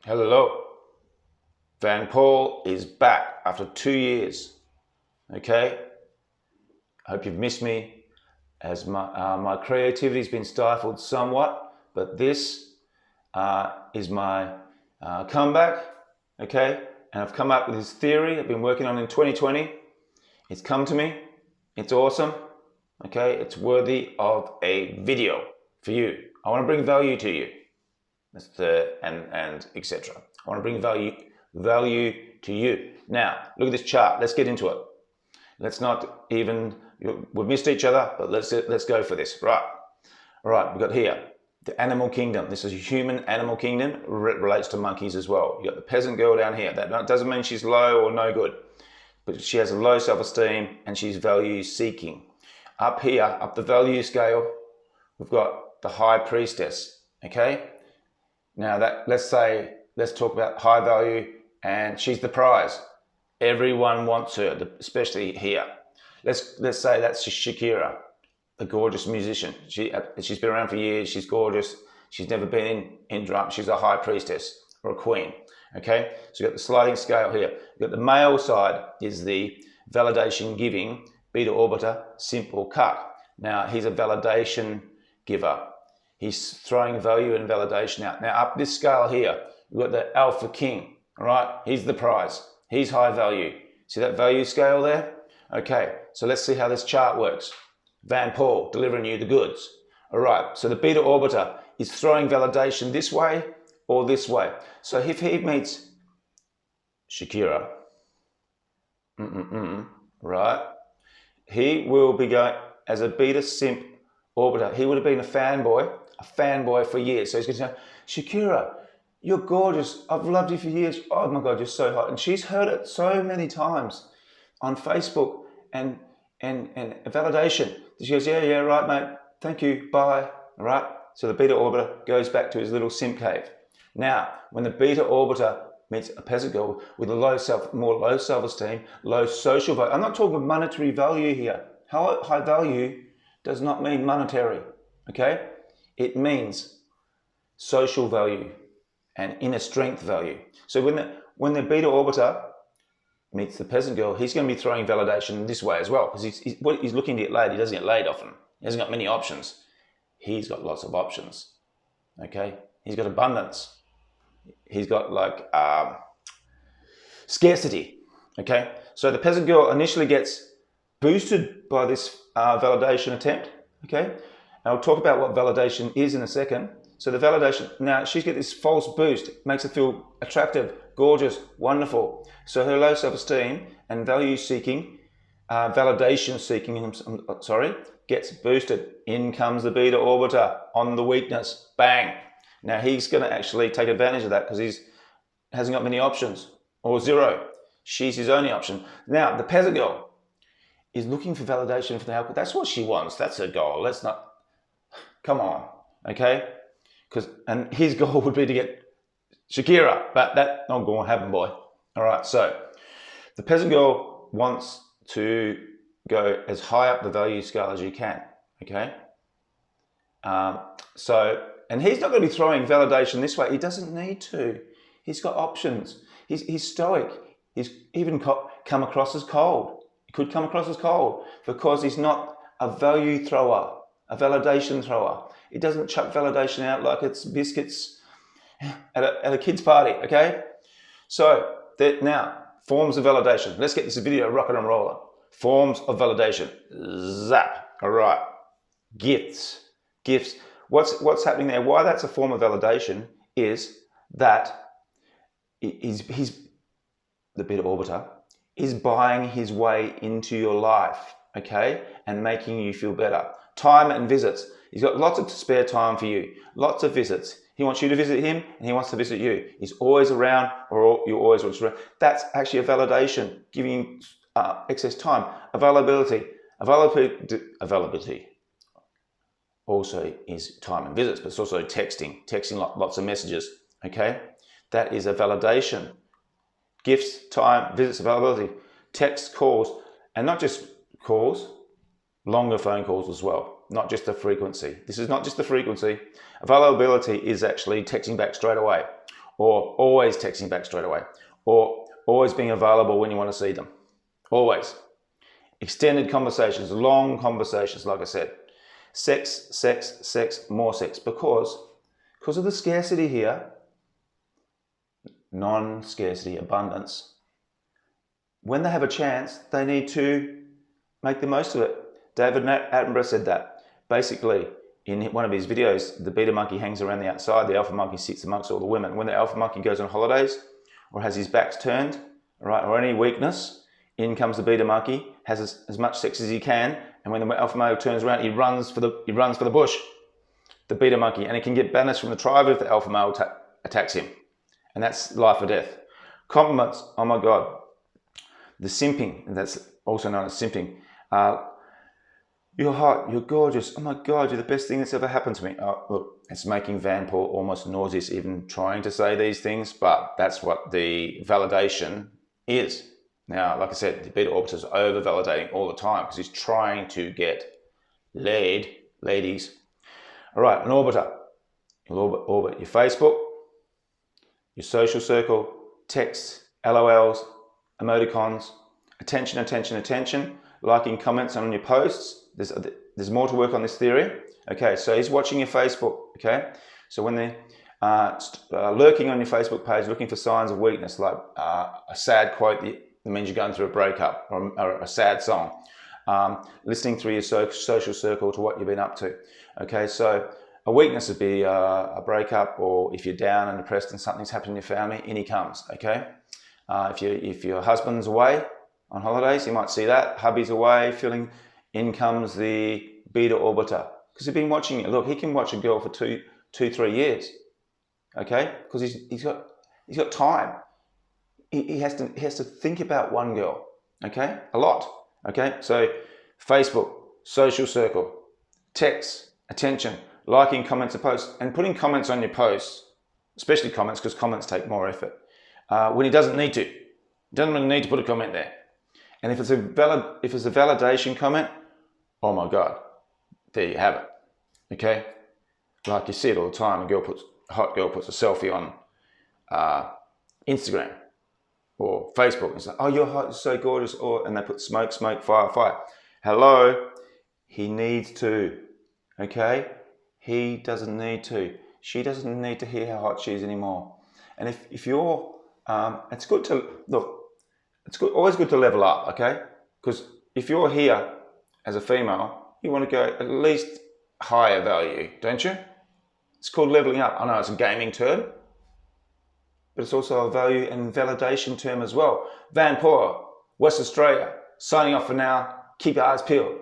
Hello. Van Paul is back after 2 years. Okay. I hope you've missed me as my creativity has been stifled somewhat, but this is my comeback. Okay. And I've come up with this theory I've been working on in 2020. It's come to me. It's awesome. Okay. It's worthy of a video for you. I want to bring value to you. And etc. I want to bring value to you. Now, look at this chart. Let's get into it. Let's not even, we've missed each other, but let's go for this. Right. All right, we've got here the animal kingdom. This is a human animal kingdom. It relates to monkeys as well. You've got the peasant girl down here. That doesn't mean she's low or no good, but she has a low self-esteem and she's value seeking. Up here, up the value scale, we've got the high priestess. Okay. Now let's talk about high value, and she's the prize. Everyone wants her, especially here. Let's say that's Shakira, the gorgeous musician. She's been around for years. She's gorgeous. She's never been in drum. She's a high priestess or a queen. Okay, so you've got the sliding scale here. You've got the male side is the validation giving beta orbiter, simple cuck. Now he's a validation giver. He's throwing value and validation out. Now up this scale here, we've got the alpha king, all right? He's the prize. He's high value. See that value scale there? Okay, so let's see how this chart works. Van Paul, delivering you the goods. All right, so the beta orbiter is throwing validation this way or this way. So if he meets Shakira, right, he will be going as a beta simp orbiter. He would have been a fanboy for years. So he's going to say, Shakira, you're gorgeous. I've loved you for years. Oh my God, you're so hot. And she's heard it so many times on Facebook and validation. She goes, yeah, right, mate. Thank you. Bye. All right. So the beta orbiter goes back to his little simp cave. Now, when the beta orbiter meets a peasant girl with a more low self-esteem, low social value. I'm not talking monetary value here. High value does not mean monetary. Okay. It means social value and inner strength value. So when the beta orbiter meets the peasant girl, he's going to be throwing validation this way as well, because he's looking to get laid. He doesn't get laid often. He hasn't got many options. He's got lots of options. Okay, he's got abundance. He's got like scarcity. Okay, so the peasant girl initially gets boosted by this validation attempt. Okay. And I'll talk about what validation is in a second. So the validation, now she's got this false boost, makes her feel attractive, gorgeous, wonderful. So her low self-esteem and value seeking, validation seeking, gets boosted. In comes the beta orbiter on the weakness, bang. Now he's going to actually take advantage of that because he hasn't got many options, or zero. She's his only option. Now the peasant girl is looking for validation from the alcohol. That's what she wants. That's her goal. Let's not, come on, okay? And his goal would be to get Shakira, but that's not going to happen, boy. All right, so the peasant girl wants to go as high up the value scale as you can, okay? And he's not going to be throwing validation this way. He doesn't need to. He's got options. He's stoic. He's even come across as cold. He could come across as cold because he's not a value thrower, a validation thrower. It doesn't chuck validation out like it's biscuits at a kid's party, okay? So now, forms of validation. Let's get this video rocking and rolling. Forms of validation. Zap. All right. Gifts. What's happening there? Why that's a form of validation is that he's the beta orbiter is buying his way into your life, okay, and making you feel better. Time and visits. He's got lots of spare time for you, lots of visits. He wants you to visit him and he wants to visit you. He's always around, or you always want around. That's actually a validation, giving excess time. Availability also is time and visits, but it's also texting lots of messages, okay? That is a validation. Gifts, time, visits, availability, text, calls, and not just calls, longer phone calls as well, not just the frequency. This is not just the frequency. Availability is actually texting back straight away, or always texting back straight away, or always being available when you want to see them. Always. Extended conversations, long conversations, like I said. Sex, sex, sex, more sex. Because of the scarcity here, non-scarcity, abundance, when they have a chance, they need to make the most of it. David Attenborough said that. Basically, in one of his videos, the beta monkey hangs around the outside, the alpha monkey sits amongst all the women. When the alpha monkey goes on holidays or has his back turned, right, or any weakness, in comes the beta monkey, has as much sex as he can, and when the alpha male turns around, he runs for the bush, the beta monkey, and he can get banished from the tribe if the alpha male attacks him. And that's life or death. Compliments, oh my God. The simping, that's also known as simping. You're hot, you're gorgeous, oh my God, you're the best thing that's ever happened to me. Oh, look, it's making Van Paul almost nauseous even trying to say these things, but that's what the validation is. Now, like I said, the beta orbiter is over-validating all the time because he's trying to get laid, ladies. All right, an orbiter. You'll orbit your Facebook, your social circle, texts, LOLs, emoticons, attention, attention, attention, liking comments on your posts. There's more to work on this theory. Okay, so he's watching your Facebook, okay? So when they're lurking on your Facebook page, looking for signs of weakness, like a sad quote that means you're going through a breakup, or a sad song, listening through your social circle to what you've been up to. Okay, so a weakness would be a breakup, or if you're down and depressed and something's happened in your family, in he comes, okay? If your husband's away on holidays, you might see that. Hubby's away, feeling, in comes the beta orbiter. Because he's been watching you. Look, he can watch a girl for 3 years, okay? Because he's got time. He has to think about one girl, okay? A lot, okay? So Facebook, social circle, text, attention, liking comments of posts, and putting comments on your posts, especially comments, because comments take more effort, when he doesn't need to. He doesn't really need to put a comment there. And if it's a validation comment, oh my God, there you have it, okay? Like you see it all the time, a hot girl puts a selfie on Instagram or Facebook. It's like, oh, you're hot, you're so gorgeous, and they put smoke, smoke, fire, fire. Hello, he needs to, okay? He doesn't need to. She doesn't need to hear how hot she is anymore. And if you're, it's good to, look, it's always good to level up, okay? Because if you're here as a female, you want to go at least higher value, don't you? It's called leveling up. I know it's a gaming term, but it's also a value and validation term as well. Van Paul, West Australia, signing off for now. Keep your eyes peeled.